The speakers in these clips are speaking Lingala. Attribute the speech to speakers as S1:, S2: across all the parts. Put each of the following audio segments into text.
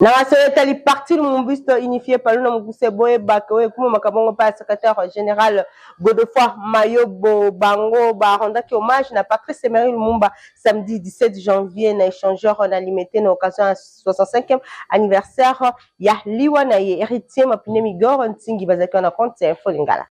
S1: Na waseletali parti Lumumbuiste unifié par le Muguse Boye Bakoe kuma makabongo pa secrétaire général Godefroid Mayobo Bango Baronda qui hommage na Patrice Emery Lumumba samedi 17 janvier na échangeur na limité na occasion à 65e anniversaire ya liwa na ye héritier mapine migor ntingi bazaki na compte info lingala.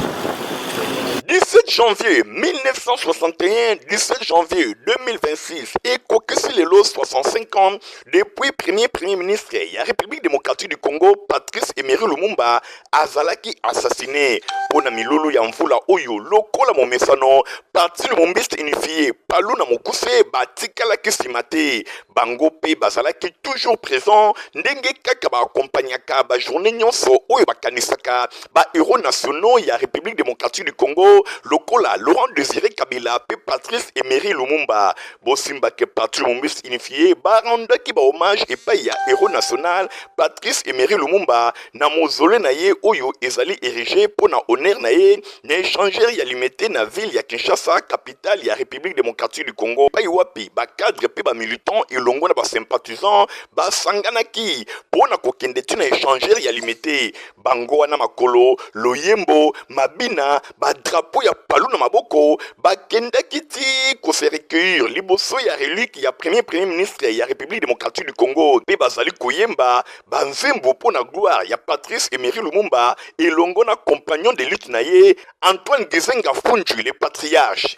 S2: 17 janvier 1961, 17 janvier 2026, et Kokesi Lelo 65 ans, depuis premier ministre de la République démocratique du Congo, Patrice Emery Lumumba, azalaki assassiné. Pona milulu ya mvula oyo, lokola momesano, parti Lumumbiste unifié, palu na mokuse, batikala kisimate, bango pe bazalaki toujours présent, ndenge kaka ba accompagnaka, ba journée nyonso oyo bakanisaka, ba héros nationaux ya République démocratique du Congo, lokola Laurent Désiré Kabila pe Patrice Emery Lumumba bosimba ke parti Lumumbiste unifié barandaki ba hommage et pa ya héros national Patrice Emery Lumumba na mausolée na ye oyo ezali érigé pona honneur na ye na échangeur ya limité na ville ya Kinshasa capitale ya République démocratique du Congo pa wapi ba cadre pe ba militant elongo na ba sympathisant ba sanganaki pona kokende tina échangeur ya limité bango wana makolo loyembo mabina ba drapeau ya palu na maboko bakendaki ti ko se recueillir liboso ya relique ya premier ministre ya République démocratique du Congo pe bazali koyemba banzembo pona gloire ya Patrice Emery Lumumba elongo na compagnon de lutte na ye Antoine Gizenga Fundu le patriarche.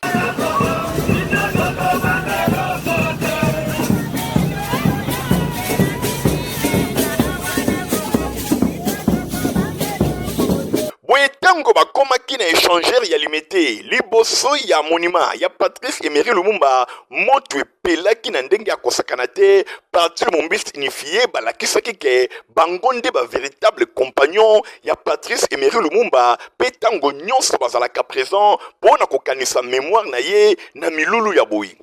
S2: Tango bakomaki na échangeur ya limité liboso ya monument ya Patrice Emery Lumumba moto epelaki na ndenge ya kosakana te parti Lumumbiste unifié balakisaki ke bango nde ba véritable compagnon ya Patrice Emery Lumumba pe tango nyonso bazalaka présent pona kokanisa mémoire na ye na milulu ya boyi.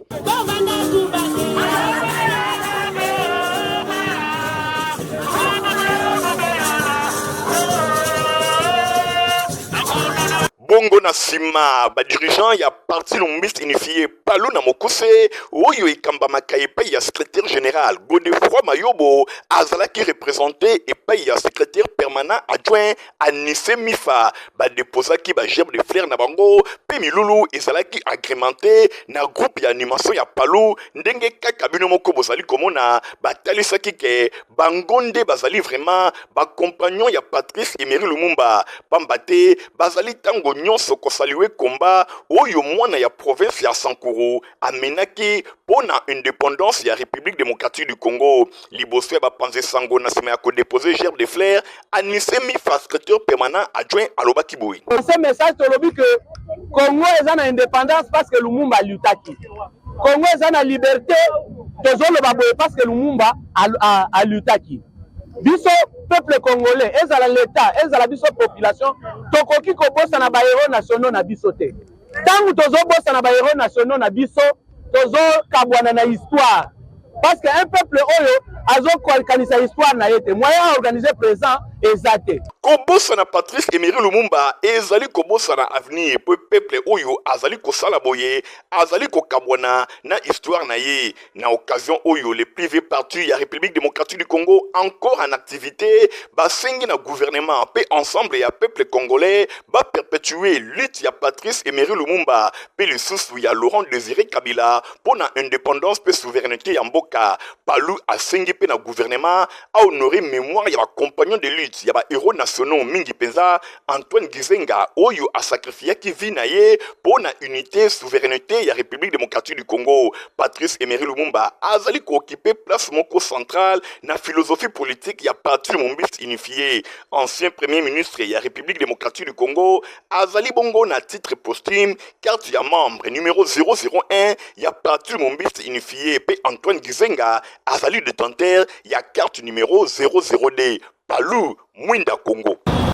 S2: Bongo na sima ba dirigeant ya parti Lumumbiste unifié palu na mokuse oyo ikambamaka epai ya secrétaire général Godefroid Mayobo azalaki représenté epai ya secrétaire permanent adjoint Anissé Mifa ba déposaki ba gerbe de fleurs na bango pe milulu ezalaki agrémenté na groupe ya animation ya palu ndenge kaka bino moko bozali komona batalisaki ke bango nde bazali vraiment ba compagnon ya Patrice Emery Lumumba pambate bazali tango nyonso kosaliwe komba oyo mwana ya province ya Sankuru amenaki pona indépendance ya République démocratique du Congo liboso ya bapanze sango na sima ya kodepose gerbe de fleurs Anissé Mifa secrétaire permanent adjoint alobaki boyi.
S3: Ce message tolobi que Congo eza na indépendance parce que Lumumba lutaki. Congo eza na liberté tozoloba boye parce que Lumumba a lutaki. Biso peuple congolais ezala l'état ezala biso population tokoki kobosa na ba héros nationaux na biso te. Tangu tozobosa na ba héros nationaux na biso tozo kabwana na histoire parce que un peuple oyo azo kanisa histoire na yete moyen organiser présent ezate
S2: kobosa na Patrice Emery Lumumba ezali kobosa na avenir po peuple oyo azali kosala boye azali kokabwana na histoire na ye na occasion oyo les privés partis ya République démocratique du Congo encore en activité basengi na gouvernement pe ensemble ya peuple congolais ba perpétuer lutte ya Patrice Emery Lumumba pe lisusu ya Laurent Désiré Kabila pona indépendance pe souveraineté ya mboka palu asengi pe na gouvernement a honorer mémoire ya ba compagnon de lutte ya ba héros nationaux mingi penza Antoine Gizenga oyo a sacrifié ki vi na ye pona unité souveraineté ya République démocratique du Congo. Patrice Emery Lumumba azali ko occuper place moko centrale na philosophie politique ya parti Lumumbiste unifié. Ancien premier ministre ya République démocratique du Congo azali bongo na titre posthume carte ya membre numéro 001 ya parti Lumumbiste unifié pe Antoine Gizenga azali détenteur ya carte numéro 00D Palu Mwinda Congo.